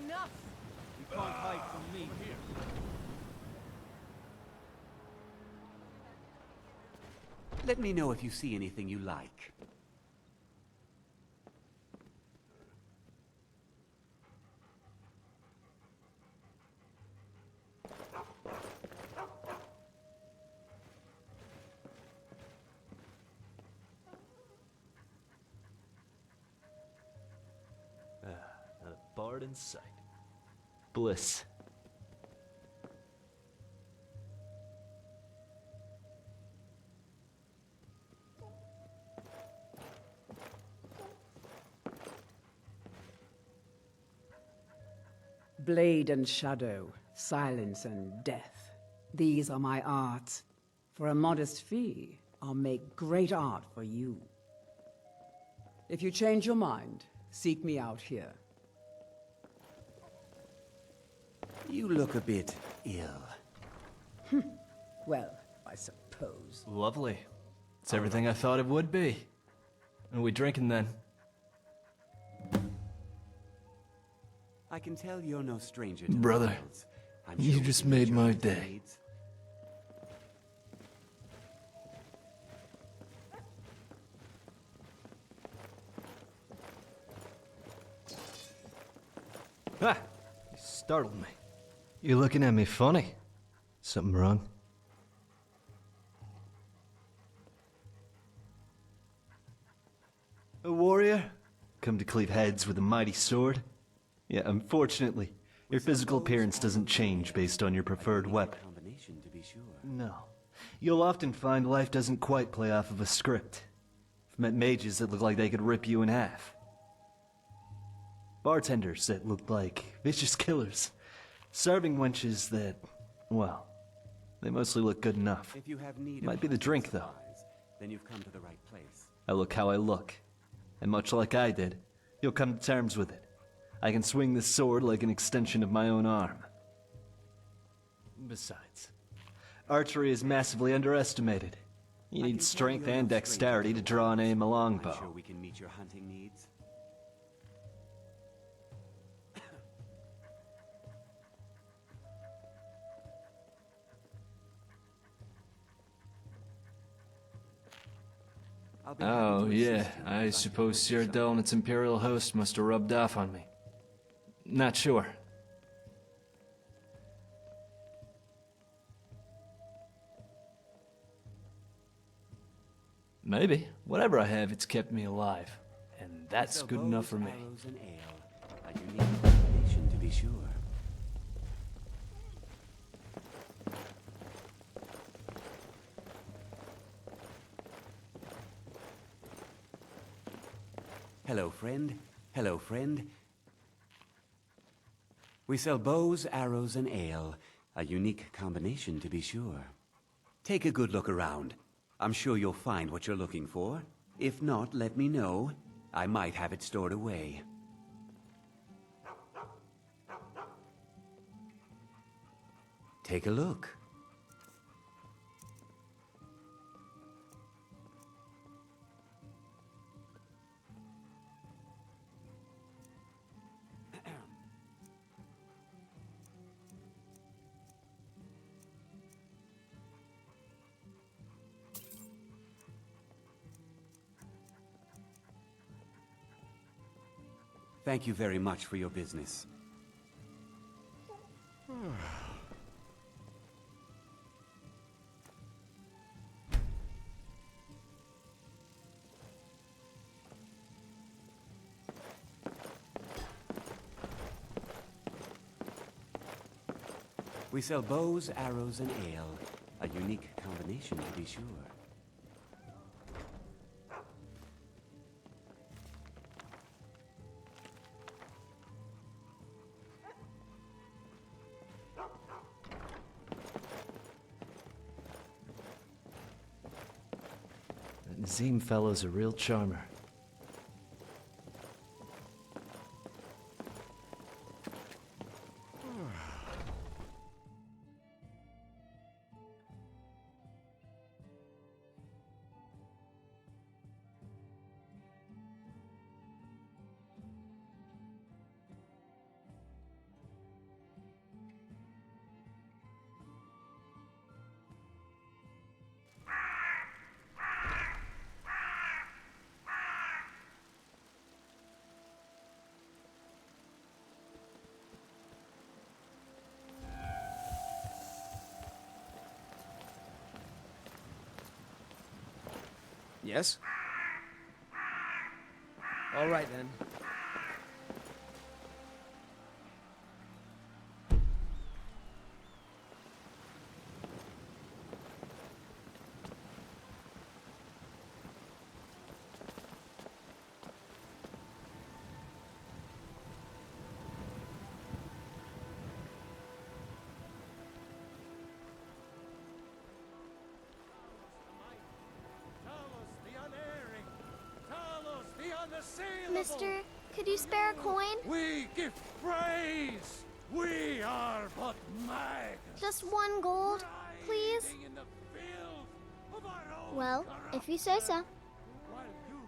Enough! You can't hide from me. Here. Let me know if you see anything you like. Not a bard in sight. Bliss. Blade and shadow, silence and death. These are my arts. For a modest fee, I'll make great art for you. If you change your mind, seek me out here. You look a bit ill. Well, I suppose. Lovely. It's everything I thought it would be. Are we drinking then? I can tell you're no stranger to Brother, vials. I'm you sure just you made enjoy my your day. needs. Ah! You startled me. You looking at me funny? Something wrong? A warrior? Come to cleave heads with a mighty sword? Yeah, unfortunately, your physical appearance doesn't change based on your preferred weapon. Combination, to be sure. No. You'll often find life doesn't quite play off of a script. I've met mages that look like they could rip you in half. Bartenders that look like vicious killers. Serving wenches that, well, they mostly look good enough. If you have need Might of be the drink, though. supplies, then you've come to the right place. I look how I look. And much like I did, you'll come to terms with it. I can swing this sword like an extension of my own arm. Besides, archery is massively underestimated. You I can need tell strength you're no and stranger dexterity to draw and aim a I'm longbow. sure we can meet your hunting needs. I'll be happy Oh, to yeah. assist you I with suppose finding Cyrodiil and its Imperial host must have rubbed off on me. Not sure. Maybe. Whatever I have, it's kept me alive. And that's So good bows, enough for me. arrows, and ale. A unique combination, to be sure. Hello, friend. Hello, friend. We sell bows, arrows, and ale. A unique combination, to be sure. Take a good look around. I'm sure you'll find what you're looking for. If not, let me know. I might have it stored away. Take a look. Thank you very much for your business. We sell bows, arrows, and ale. A unique combination, to be sure. That Nazim fellow's a real charmer. Yes? All right, then. Mister, could you spare a coin? We give praise. We are but maggots. Just 1 gold, please? Riding in the filth of our own Well, if you say so. While you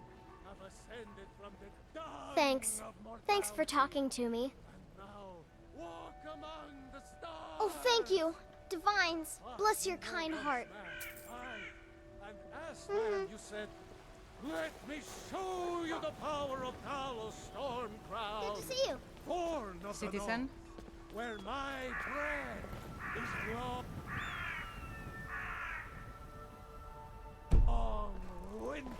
have ascended from the dung Thanks. of mortality, Thanks for talking to me. and now walk among the stars. Oh, thank you. Divines, bless your kind heart. Aye, and as man you said, let me show you the power of Talos Storm Crown. Good to see you. Born of the Citizen? North, where my bread is raw on winter.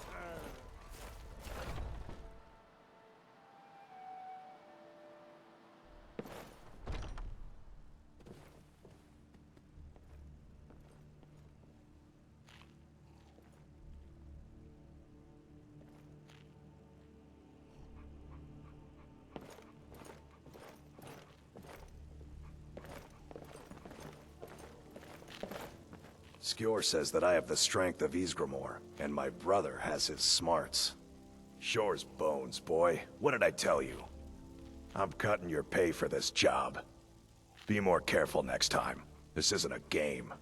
Skjor says that I have the strength of Ysgramor, and my brother has his smarts. Shore's bones, boy. What did I tell you? I'm cutting your pay for this job. Be more careful next time. This isn't a game.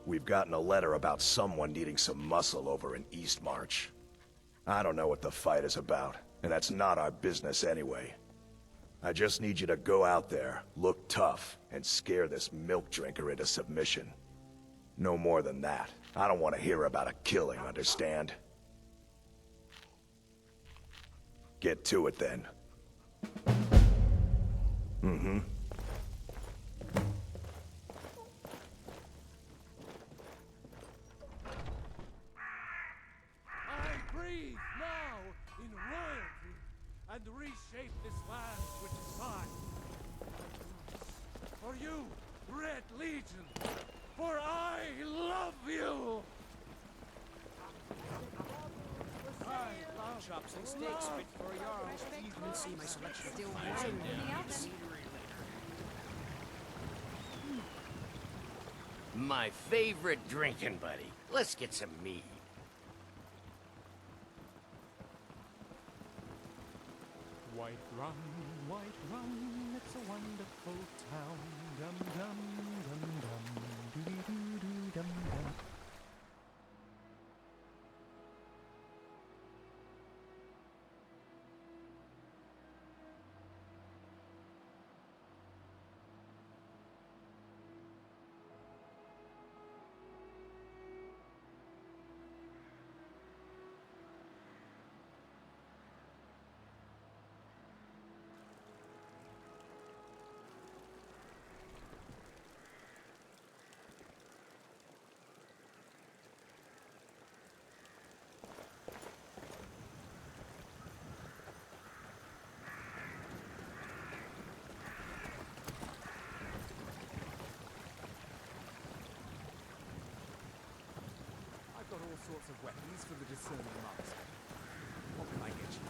We've gotten a letter about someone needing some muscle over in Eastmarch. I don't know what the fight is about, and that's not our business anyway. I just need you to go out there, look tough, and scare this milk drinker into submission. No more than that. I don't want to hear about a killing, understand? Get to it then. Mm-hmm. I breathe now in royalty and reshape this land which is mine. For you, Red Legion, for I love you! Chops and steaks fit for a Jarl. You can see my selection. Still using My favorite drinking buddy. Let's get some mead. White rum, it's a wonderful town. Dum dum dum dum, doo doo doo dum dum. I've got all sorts of weapons for the discerning master. What can I get you?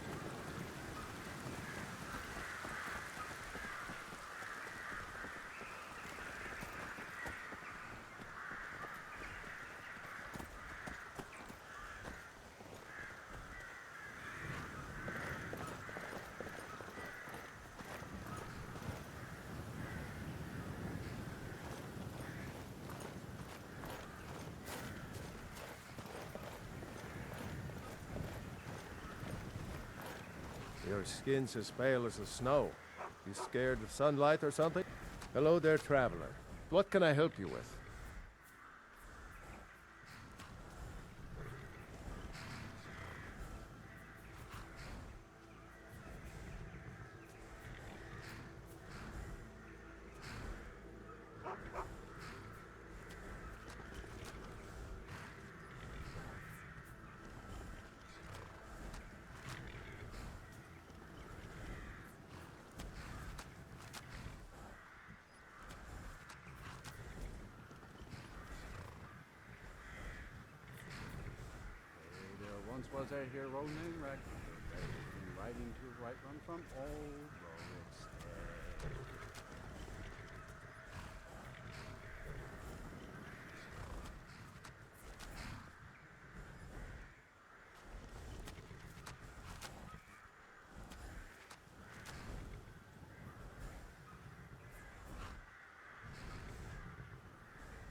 Your skin's as pale as the snow. You scared of sunlight or something? Hello there, traveler. What can I help you with? was a hero named Ragnar, riding to right run from old roads.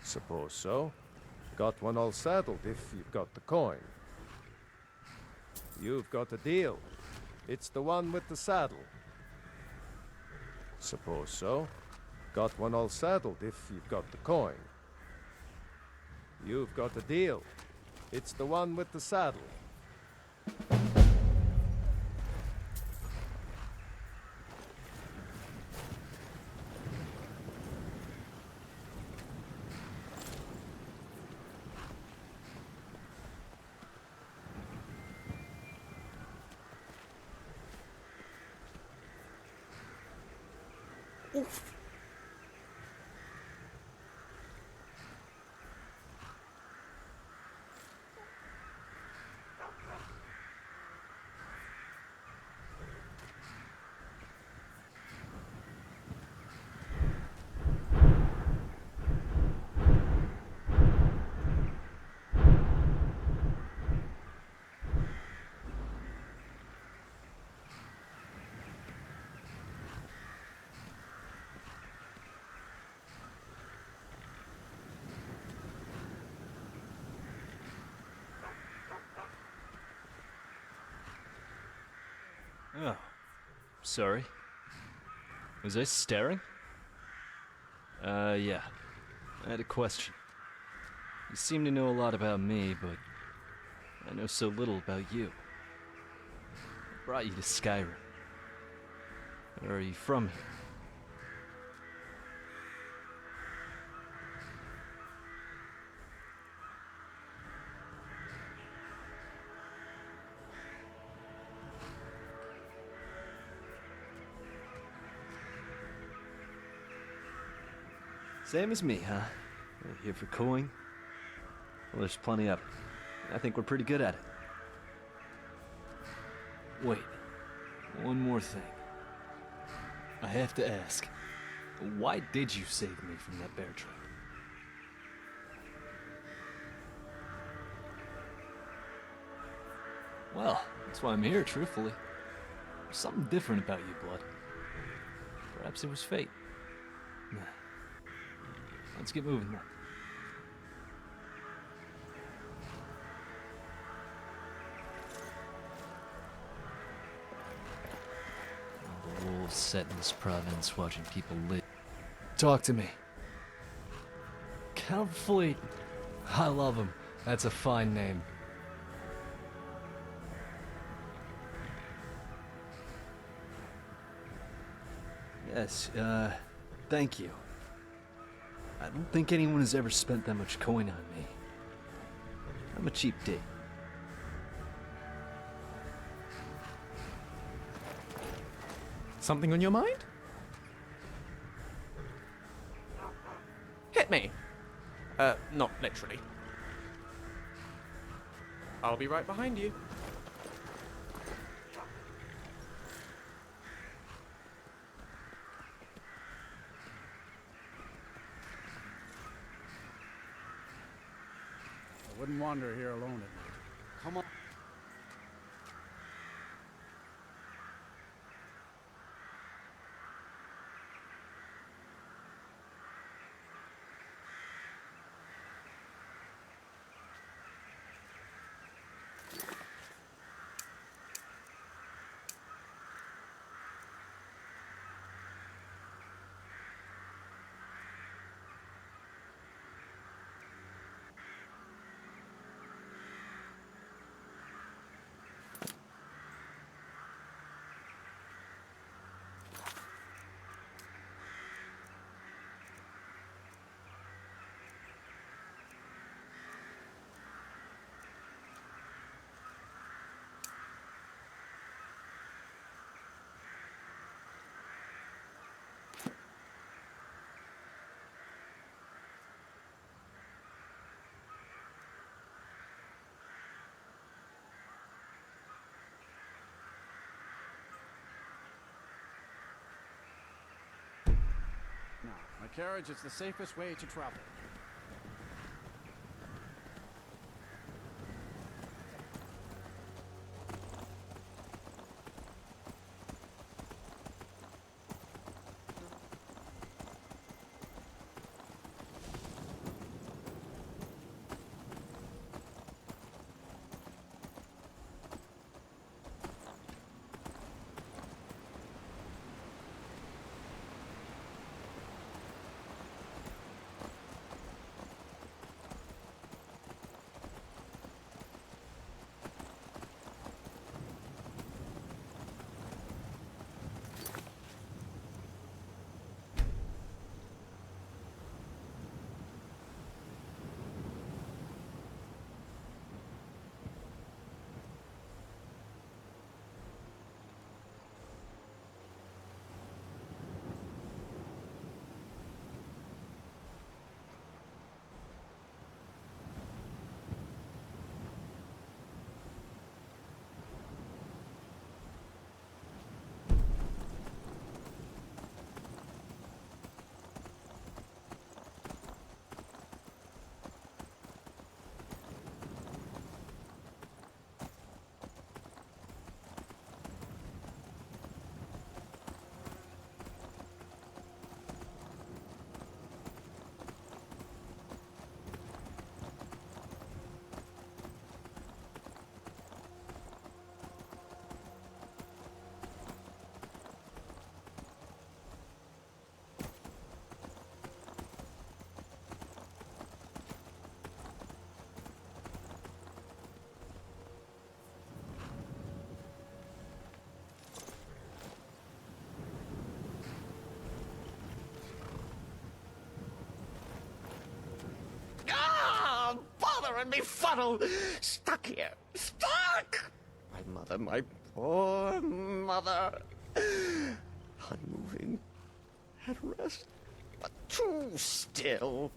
Suppose so. Got one all saddled if you've got the coin. You've got a deal. It's the one with the saddle. Suppose so. Got one all saddled if you've got the coin. You've got a deal. It's the one with the saddle. Oh, sorry. Was I staring? Yeah. I had a question. You seem to know a lot about me, but I know so little about you. I brought you to Skyrim. Where are you from here? Same as me, huh? Here for coin? Well, there's plenty of it. I think we're pretty good at it. Wait, one more thing. I have to ask, why did you save me from that bear trap? Well, that's why I'm here, truthfully. There's something different about you, Blood. Perhaps it was fate. Nah. Let's get moving then. All the wolves set in this province watching people live. Talk to me. Count Fleet. I love him. That's a fine name. Yes, thank you. I don't think anyone has ever spent that much coin on me. I'm a cheap date. Something on your mind? Hit me. Not literally. I'll be right behind you. I wouldn't wander here alone at night. Come on. carriage is the safest way to travel. And befuddled, stuck here, stuck! My poor mother, unmoving, at rest, but too still.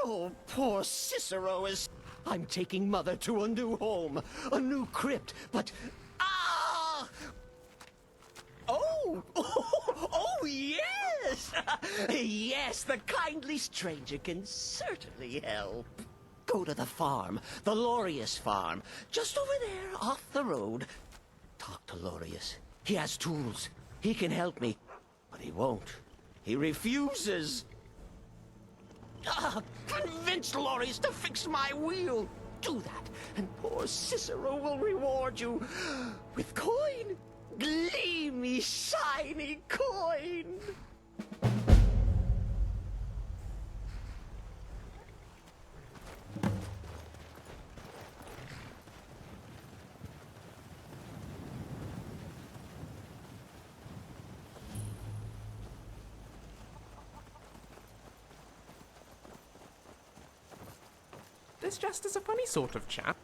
Oh, poor Cicero is... I'm taking Mother to a new home, a new crypt, but... Ah! Oh! Oh, yes! Yes, the kindly stranger can certainly help. Go to the farm, the Lorius farm, just over there, off the road. Talk to Lorius. He has tools. He can help me. But he won't. He refuses. Convince Lorius to fix my wheel. Do that, and poor Cicero will reward you with coin. Gleamy, shiny coin. This just is a funny sort of chap.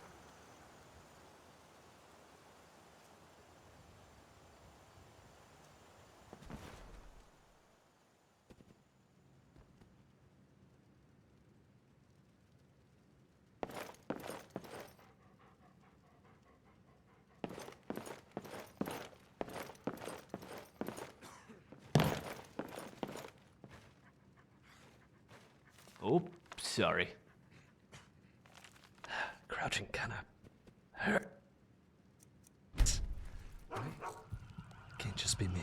Oh, sorry. Crouching kinda hurt. Can't just be me.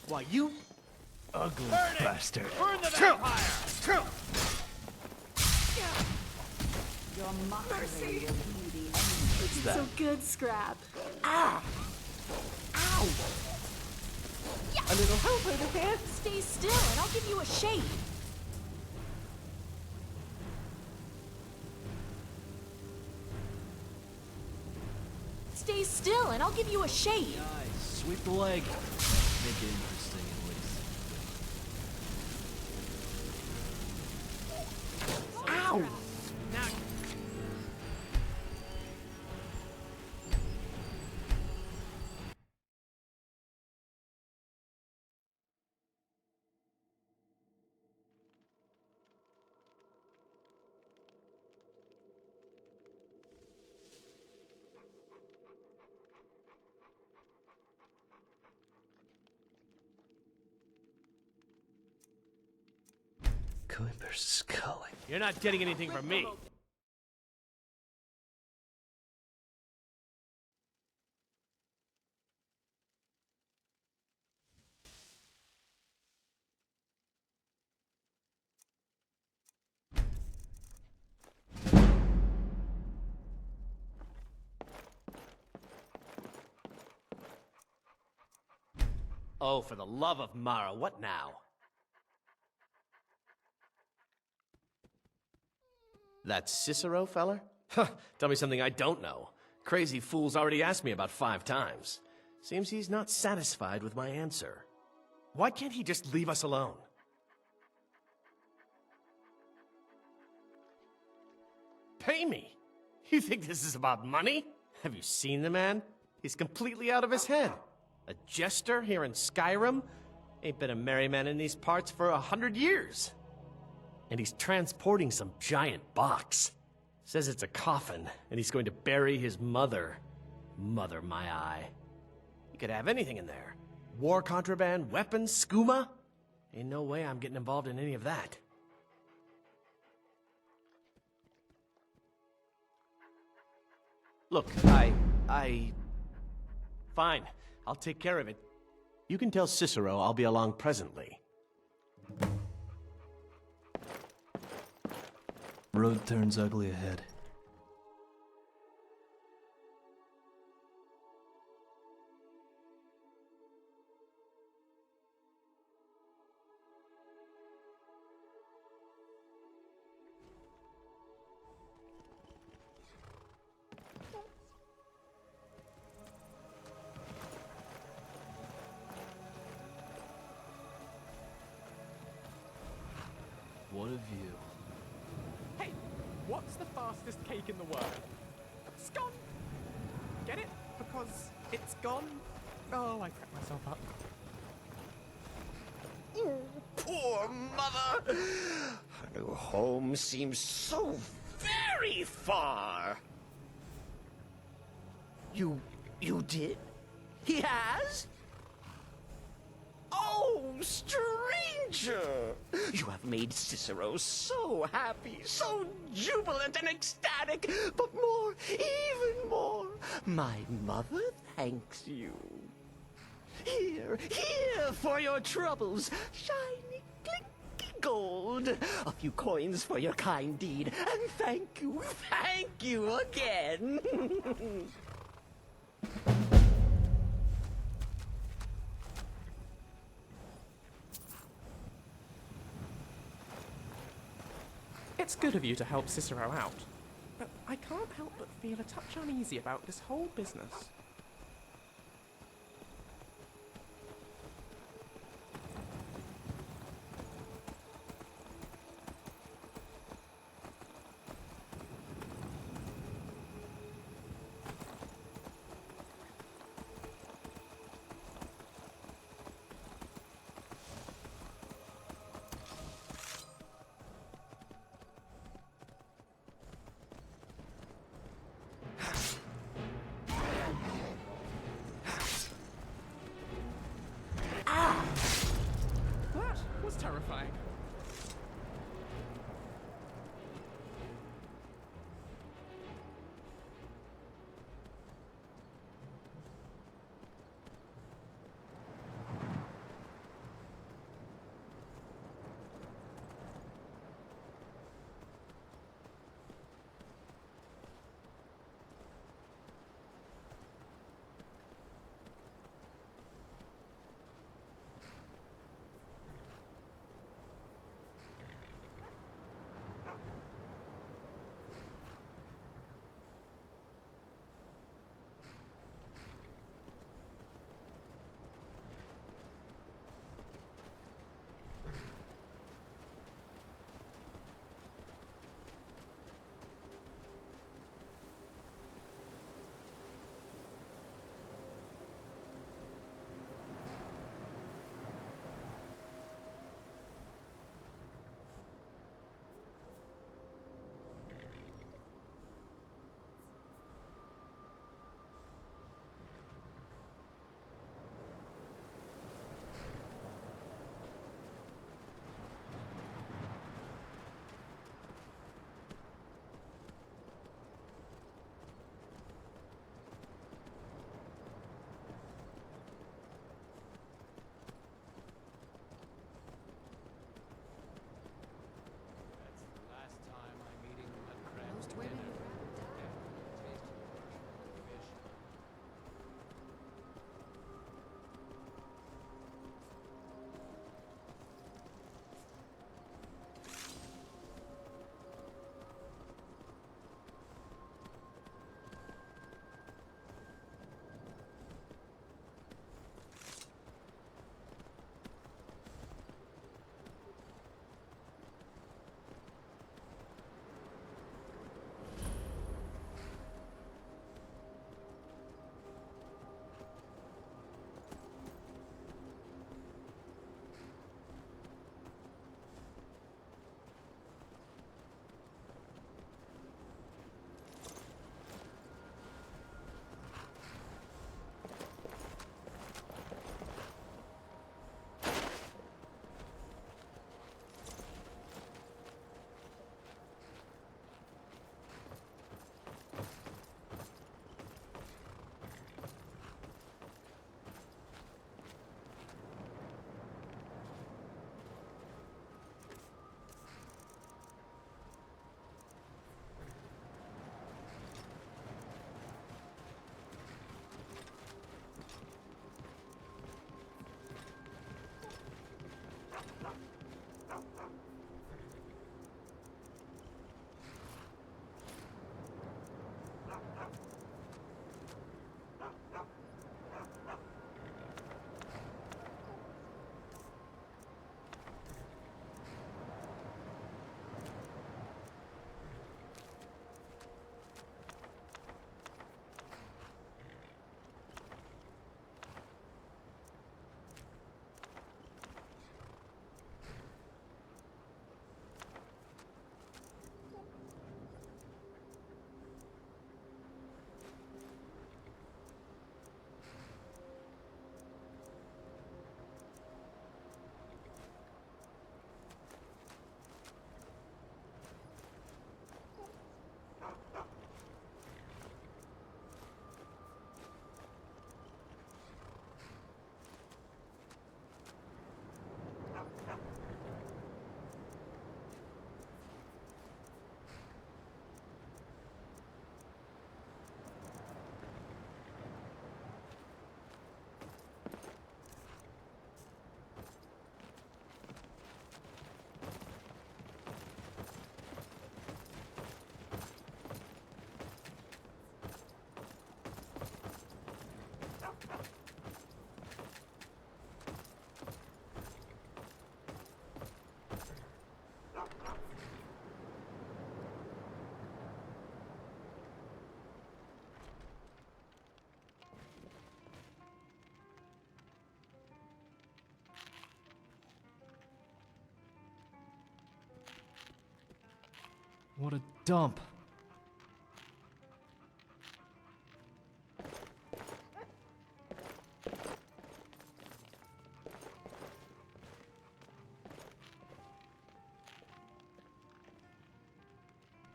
Why, you ugly bastard. Burn the vampire! Your mockery will be the end. So good, Scrap. Ow! A little help over here. Stay still and I'll give you a shade. Stay still and I'll give you a shade. Nice. Sweep the leg. Make it interesting at least. Ow! Kuiper's calling. You're not getting anything from me. Oh, for the love of Mara, what now? That Cicero feller? Huh, tell me something I don't know. Crazy fool's already asked me about 5 times. Seems he's not satisfied with my answer. Why can't he just leave us alone? Pay me? You think this is about money? Have you seen the man? He's completely out of his head. A jester here in Skyrim? Ain't been a merry man in these parts for 100 years. And he's transporting some giant box. Says it's a coffin, and he's going to bury his mother. Mother, my eye. You could have anything in there. War contraband, weapons, skooma. Ain't no way I'm getting involved in any of that. Look, Fine, I'll take care of it. You can tell Cicero I'll be along presently. Road turns ugly ahead. What a view. Hey, what's the fastest cake in the world? Scone! Get it? Because it's gone? Oh, I cracked myself up. Poor mother! Her new home seems so very far. You did? He has? Oh, stranger! You have made Cicero so happy, so jubilant and ecstatic, but more, even more, my mother thanks you. Here for your troubles, shiny, clinky gold. A few coins for your kind deed, and thank you again. It's good of you to help Cicero out, but I can't help but feel a touch uneasy about this whole business. What a dump.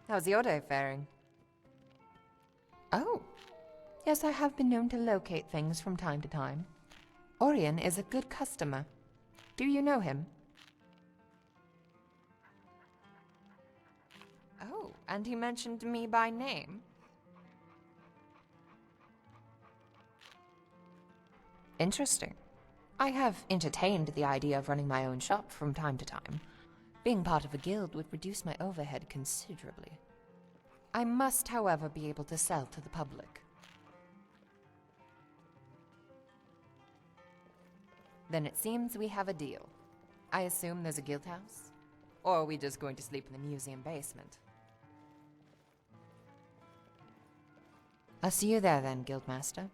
How's your day faring? Oh. Yes, I have been known to locate things from time to time. Orion is a good customer. Do you know him? Oh, and he mentioned me by name? Interesting. I have entertained the idea of running my own shop from time to time. Being part of a guild would reduce my overhead considerably. I must, however, be able to sell to the public. Then it seems we have a deal. I assume there's a guild house? Or are we just going to sleep in the museum basement? I'll see you there then, Guildmaster.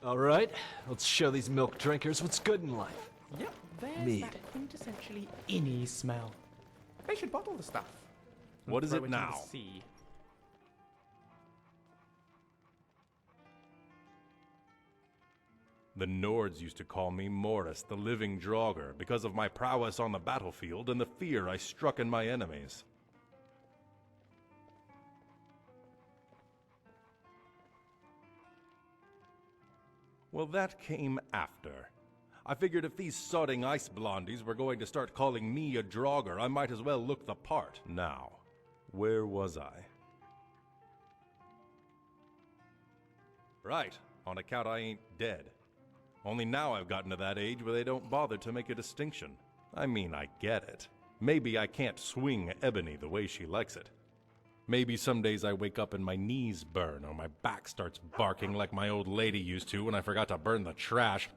Alright, let's show these milk drinkers what's good in life. Yep, there's Mead. that quintessentially inny smell. They should bottle the stuff. and What is throw it into the now? sea. The Nords used to call me Morris, the living Draugr, because of my prowess on the battlefield and the fear I struck in my enemies. Well, that came after. I figured if these sodding ice blondies were going to start calling me a Draugr, I might as well look the part. Now, where was I? Right, on account I ain't dead. Only now I've gotten to that age where they don't bother to make a distinction. I mean, I get it. Maybe I can't swing Ebony the way she likes it. Maybe some days I wake up and my knees burn or my back starts barking like my old lady used to when I forgot to burn the trash.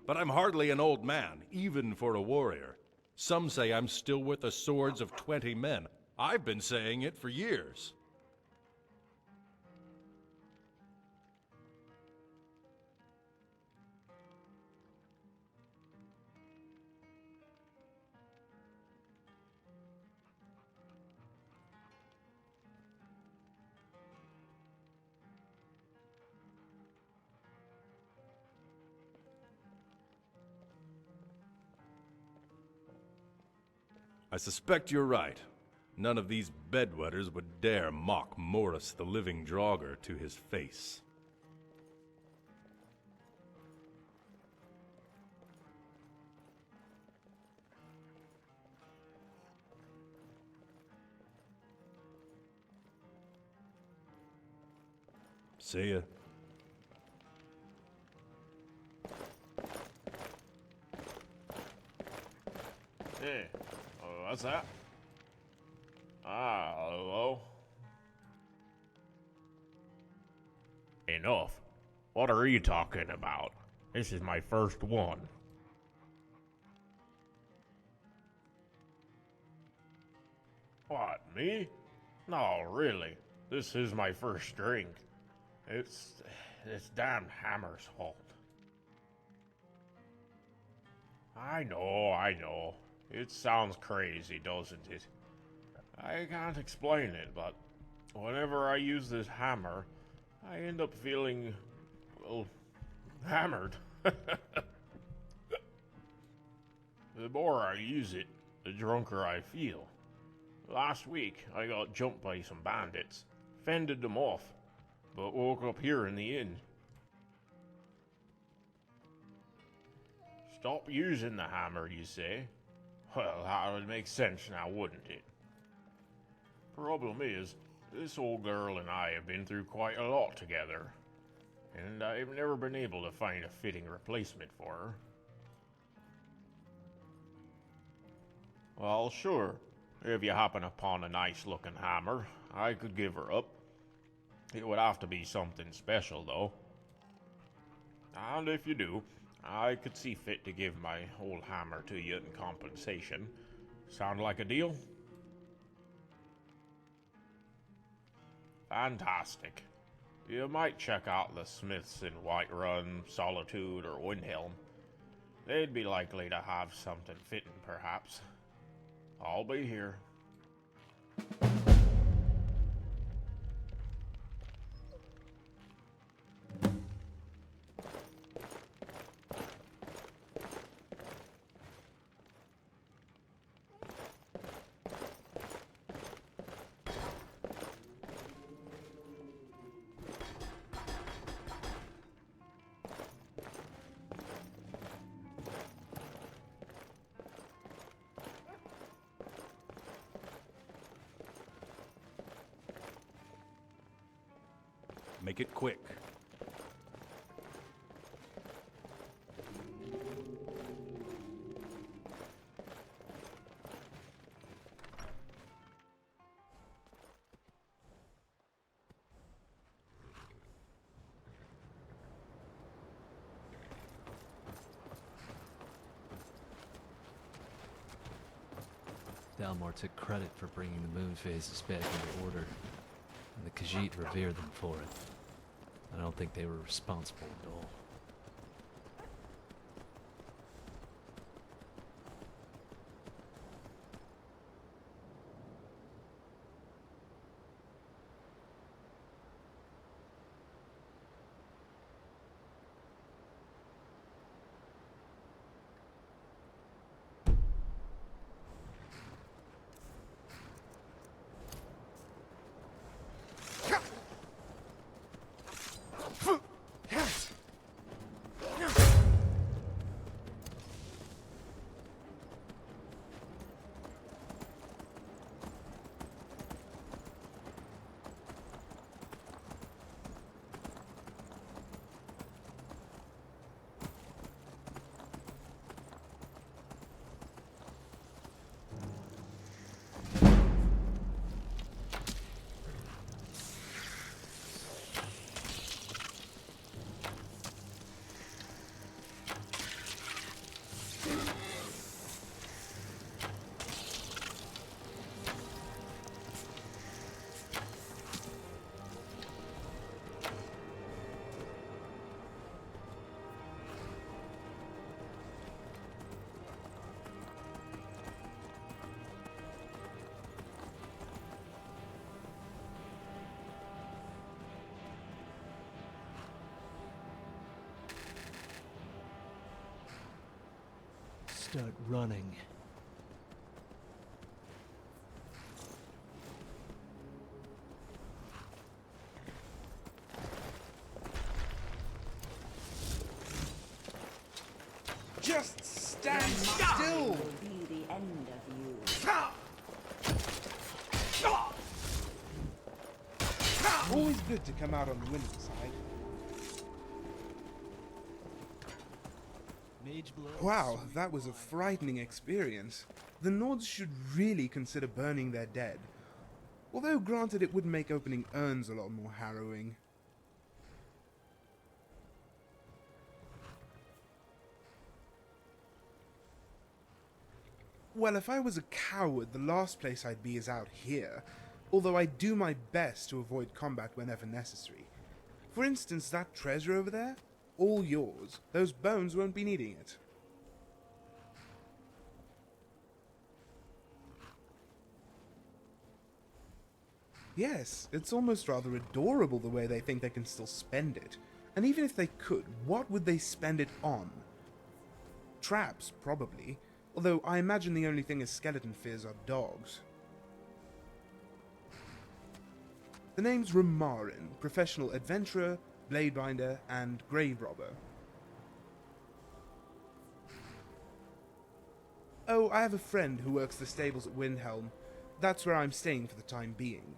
But I'm hardly an old man, even for a warrior. Some say I'm still worth the swords of 20 men. I've been saying it for years. I suspect you're right. None of these bedwetters would dare mock Morris the living Draugr to his face. See ya. Hey, what's that? Ah, hello? Enough. What are you talking about? This is my first one. What, me? No, really. This is my first drink. It's this damn hammer's fault. I know. It sounds crazy, doesn't it? I can't explain it, but whenever I use this hammer, I end up feeling, well, hammered. The more I use it, the drunker I feel. Last week, I got jumped by some bandits, fended them off, but woke up here in the inn. Stop using the hammer, you say? Well, that would make sense now, wouldn't it? Problem is, this old girl and I have been through quite a lot together, and I've never been able to find a fitting replacement for her. Well, sure, if you happen upon a nice-looking hammer, I could give her up. It would have to be something special, though. And if you do, I could see fit to give my old hammer to you in compensation. Sound like a deal? Fantastic. You might check out the smiths in Whiterun, Solitude, or Windhelm. They'd be likely to have something fitting, perhaps. I'll be here. Make it quick. Dalmor took credit for bringing the moon phases back into order, and the Khajiit revered them for it. I don't think they were responsible at all. Start running. Just stand still! Will be the end of you. Always good to come out on the winning side. Wow, that was a frightening experience. The Nords should really consider burning their dead. Although granted it would make opening urns a lot more harrowing. Well, if I was a coward, the last place I'd be is out here. Although I do my best to avoid combat whenever necessary. For instance, that treasure over there? All yours. Those bones won't be needing it. Yes, it's almost rather adorable the way they think they can still spend it. And even if they could, what would they spend it on? Traps, probably. Although I imagine the only thing a skeleton fears are dogs. The name's Ramarin, professional adventurer, bladebinder, and grave robber. Oh, I have a friend who works the stables at Windhelm. That's where I'm staying for the time being.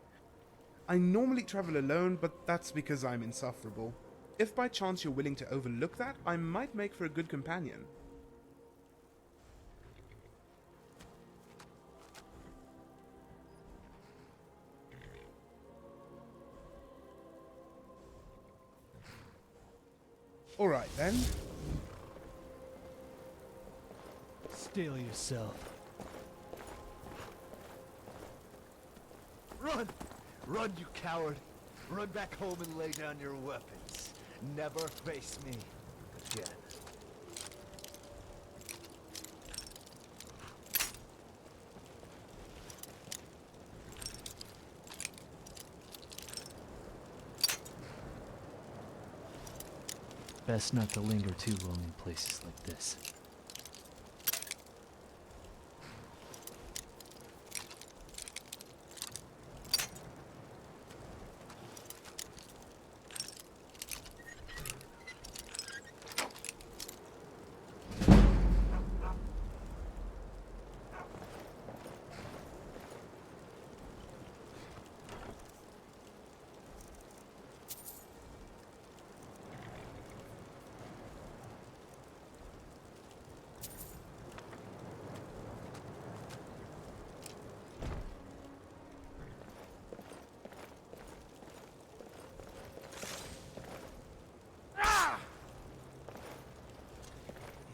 I normally travel alone, but that's because I'm insufferable. If by chance you're willing to overlook that, I might make for a good companion. Alright then. Steel yourself. Run! Run, you coward! Run back home and lay down your weapons. Never face me again. Best not to linger too long in places like this.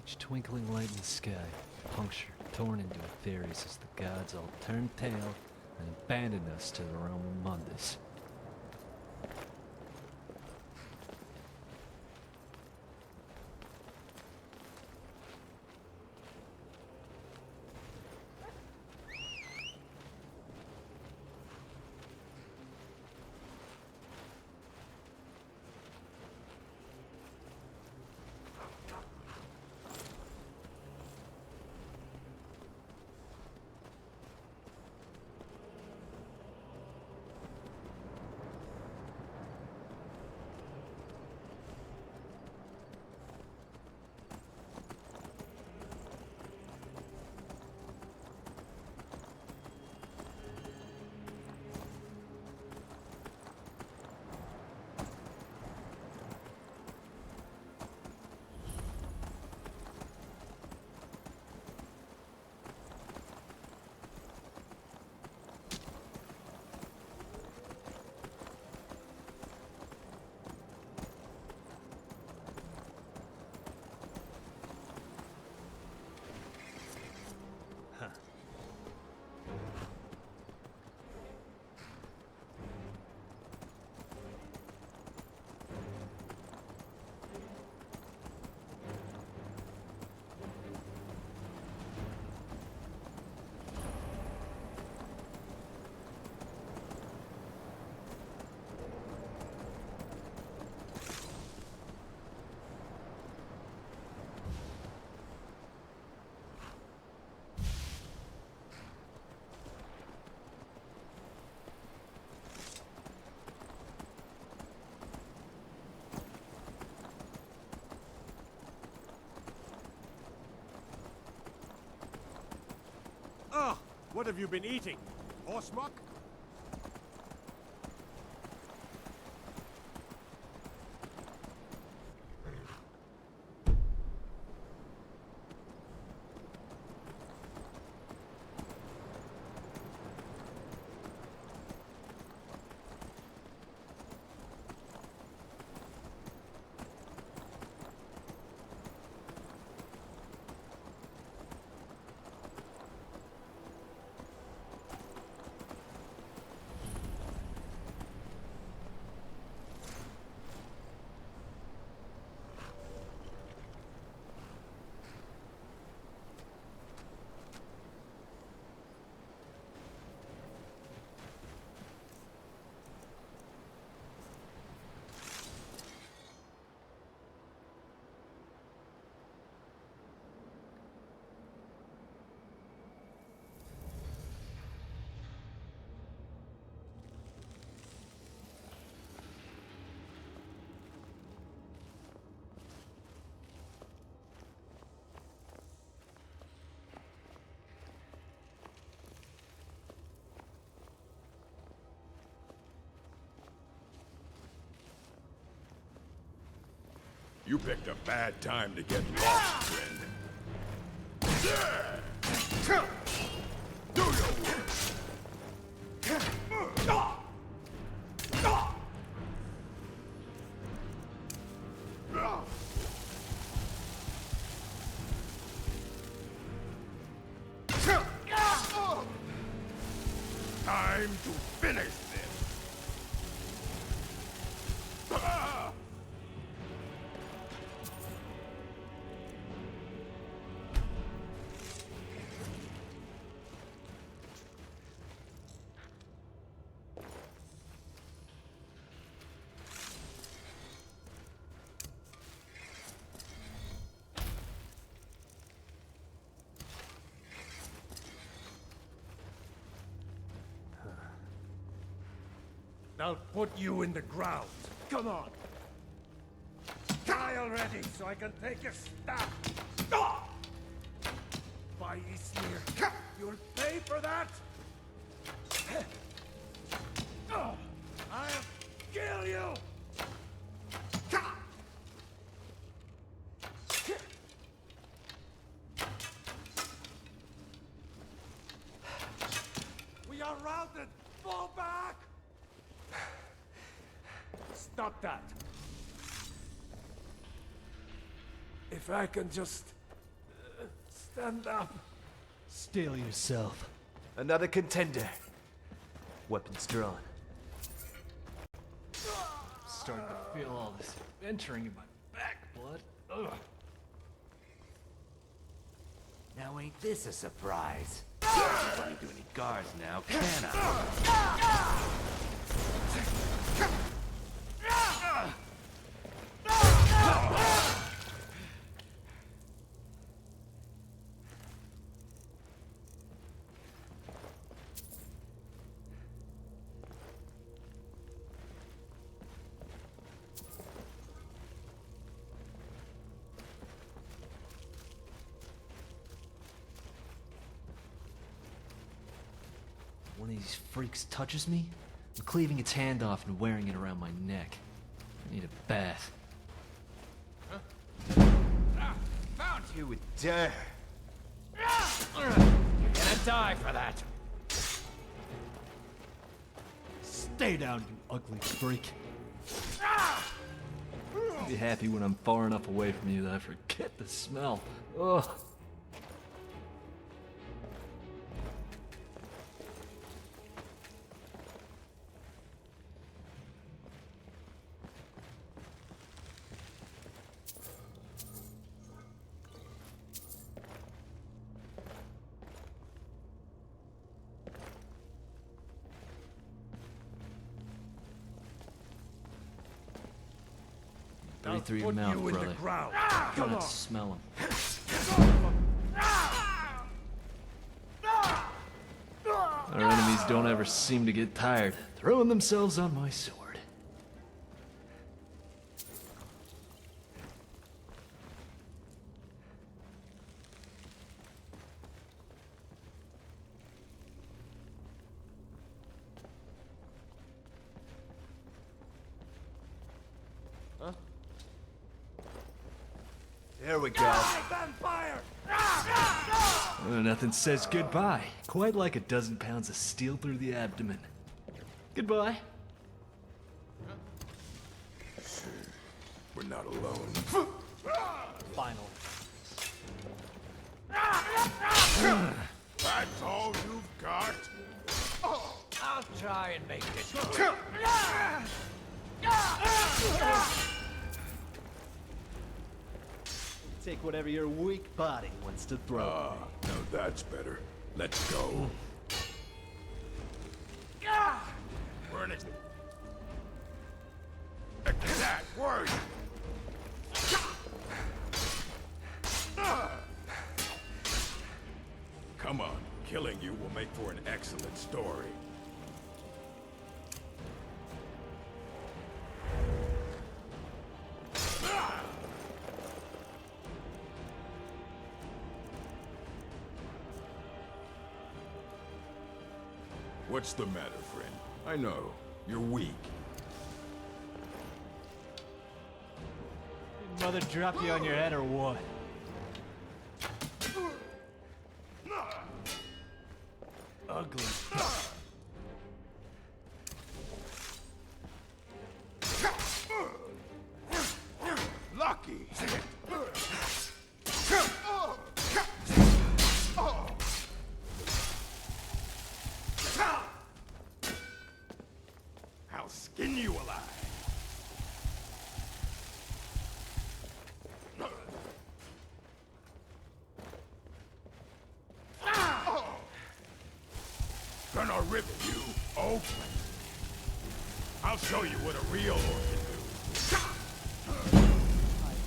Each twinkling light in the sky, punctured, torn into ethereals as the gods all turned tail and abandoned us to their own mundus. Ah, what have you been eating? Horse muck? You picked a bad time to get lost, friend. Do your worst. Time to finish this. I'll put you in the ground. Come on. Die already, so I can take your staff. By Ismir, you'll pay for that. I'll kill you. We are routed. Fall back. Stop that. If I can just stand up. Steel yourself. Another contender. Weapons drawn. Starting to feel all this entering in my back blood. Ugh. Now ain't this a surprise? I can't do any guards now, can I? One of these freaks touches me, I'm cleaving its hand off and wearing it around my neck. I need a bath. Found you with dirt. You're gonna die for that. Stay down, you ugly freak. Be happy when I'm far enough away from you that I forget the smell. Ugh. Right through your mouth, brother. Come on. Smell them. Our enemies don't ever seem to get tired throwing themselves on my sword. There we go. Vampire! Nothing says goodbye. Quite like a dozen pounds of steel through the abdomen. Goodbye. We're not alone. Finally. That's all you've got? I'll try and make it. Take whatever your weak body wants to throw at me. No, that's better. Let's go. We're in it. Look at that, word! Come on, killing you will make for an excellent story. What's the matter, friend? I know, you're weak. Did Mother drop you on your head or what? Ugly. Lucky! I'll skin you alive! Gonna rip you open. I'll show you what a real orc can do.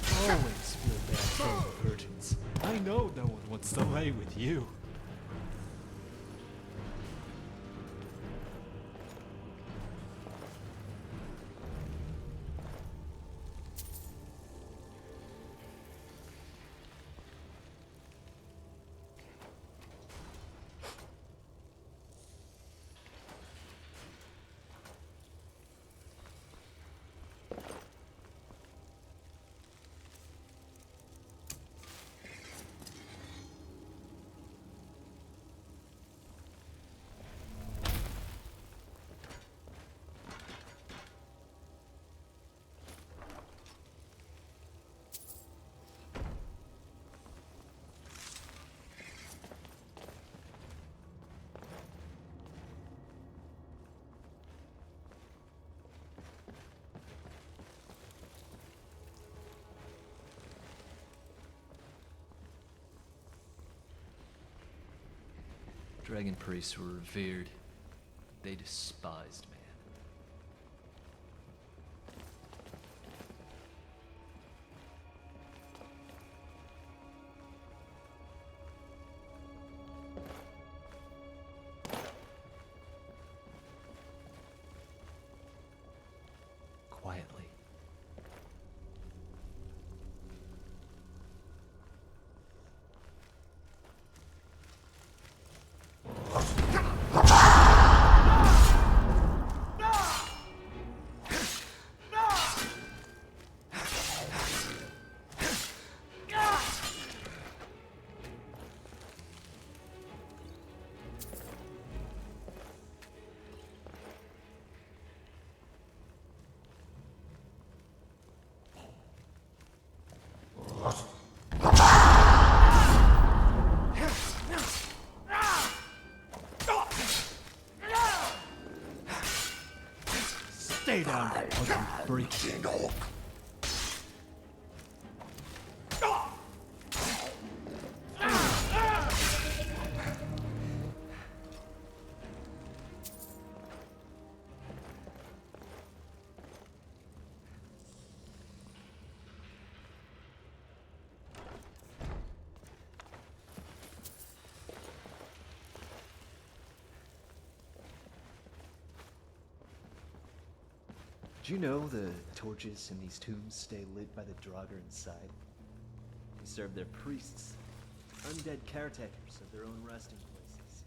I always feel bad for the virgins. I know no one wants to lay with you. Dragon priests were revered. They despised man. Quietly. Stay down, ugly freak. Do you know the torches in these tombs stay lit by the Draugr inside? They serve their priests, undead caretakers of their own resting places.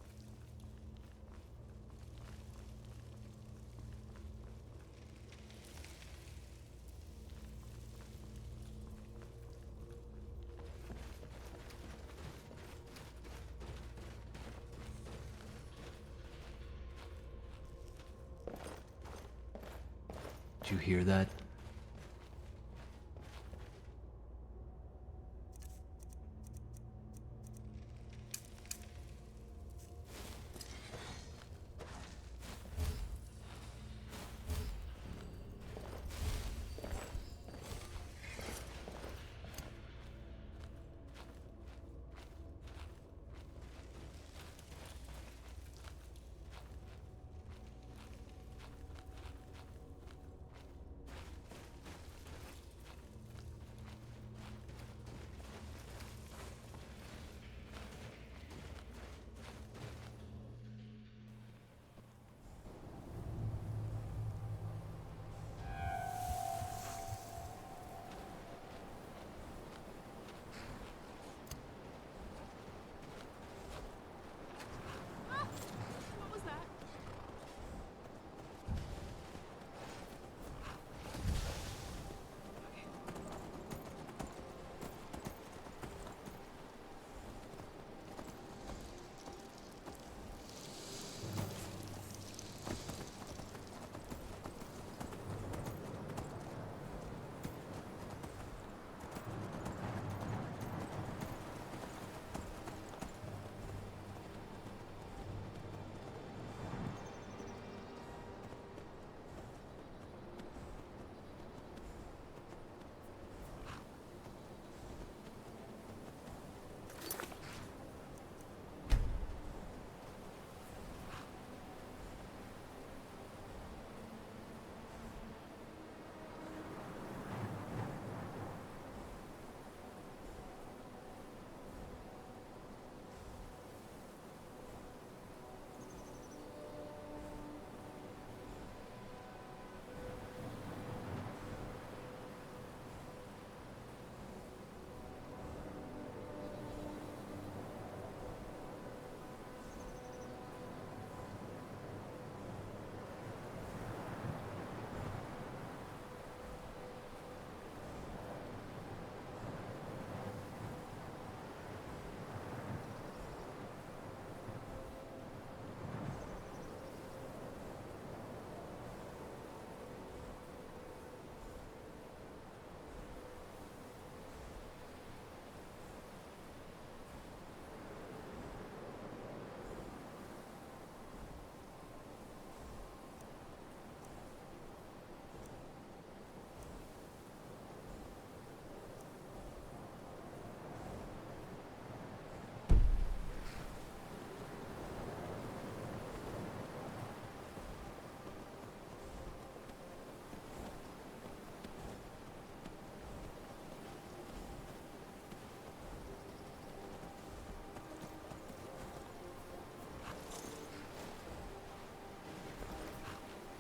Did you hear that?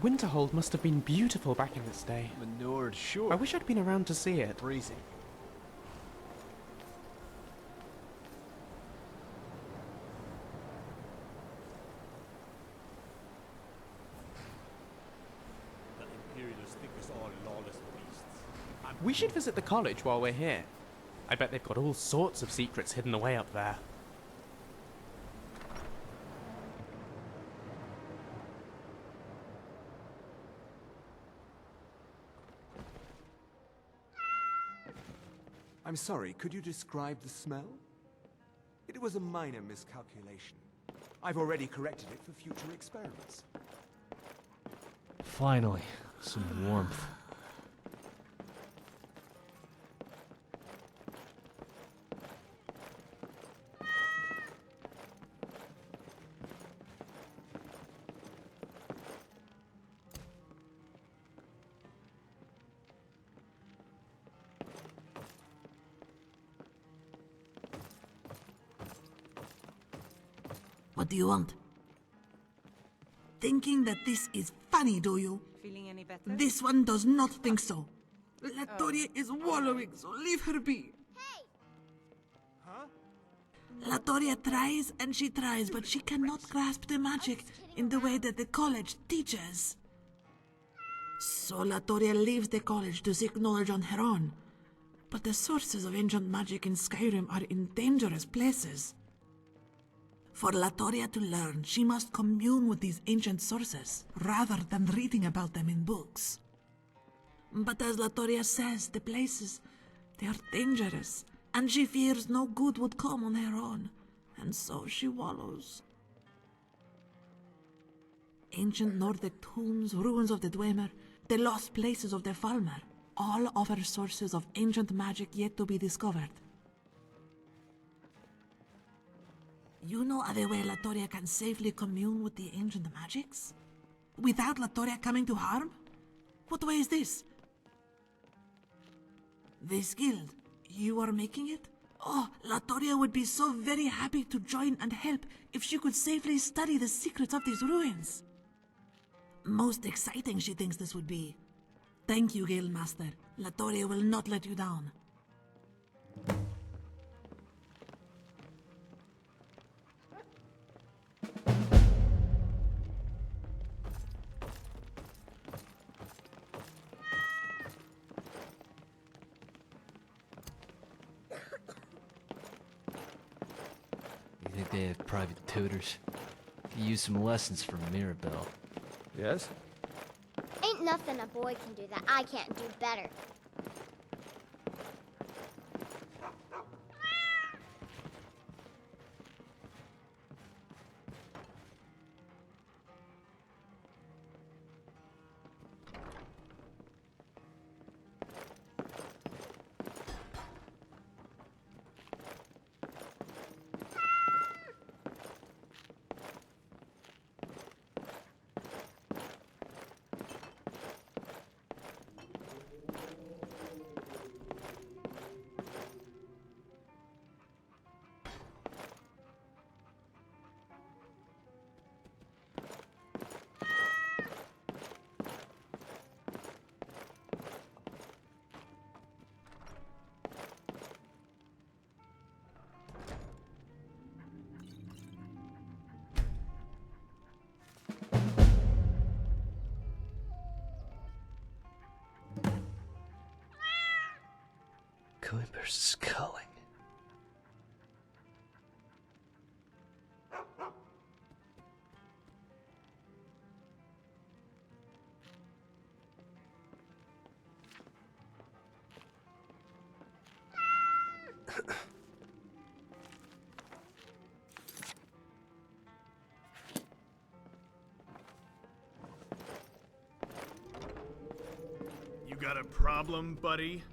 Winterhold must have been beautiful back in its day. Manord, sure. I wish I'd been around to see it. Freezing. The Imperials think us all lawless beasts. We should visit the college while we're here. I bet they've got all sorts of secrets hidden away up there. I'm sorry, could you describe the smell? It was a minor miscalculation. I've already corrected it for future experiments. Finally, some warmth. What do you want? Thinking that this is funny, do you? Feeling any better? This one does not think so. Latoria is wallowing, so leave her be. Latoria tries and she tries, but she cannot grasp the magic in the way that the college teaches. So Latoria leaves the college to seek knowledge on her own. But the sources of ancient magic in Skyrim are in dangerous places. For Latoria to learn, she must commune with these ancient sources, rather than reading about them in books. But as Latoria says, the places, they are dangerous, and she fears no good would come on her own, and so she wallows. Ancient Nordic tombs, ruins of the Dwemer, the lost places of the Falmer, all offer sources of ancient magic yet to be discovered. You know of a way Latoria can safely commune with the ancient magics? Without Latoria coming to harm? What way is this? This guild, you are making it? Oh, Latoria would be so very happy to join and help if she could safely study the secrets of these ruins. Most exciting she thinks this would be. Thank you, Guildmaster. Latoria will not let you down. You think they have private tutors? Could use some lessons from Mirabelle. Yes? Ain't nothing a boy can do that I can't do better. Coimber's culling. You got a problem, buddy?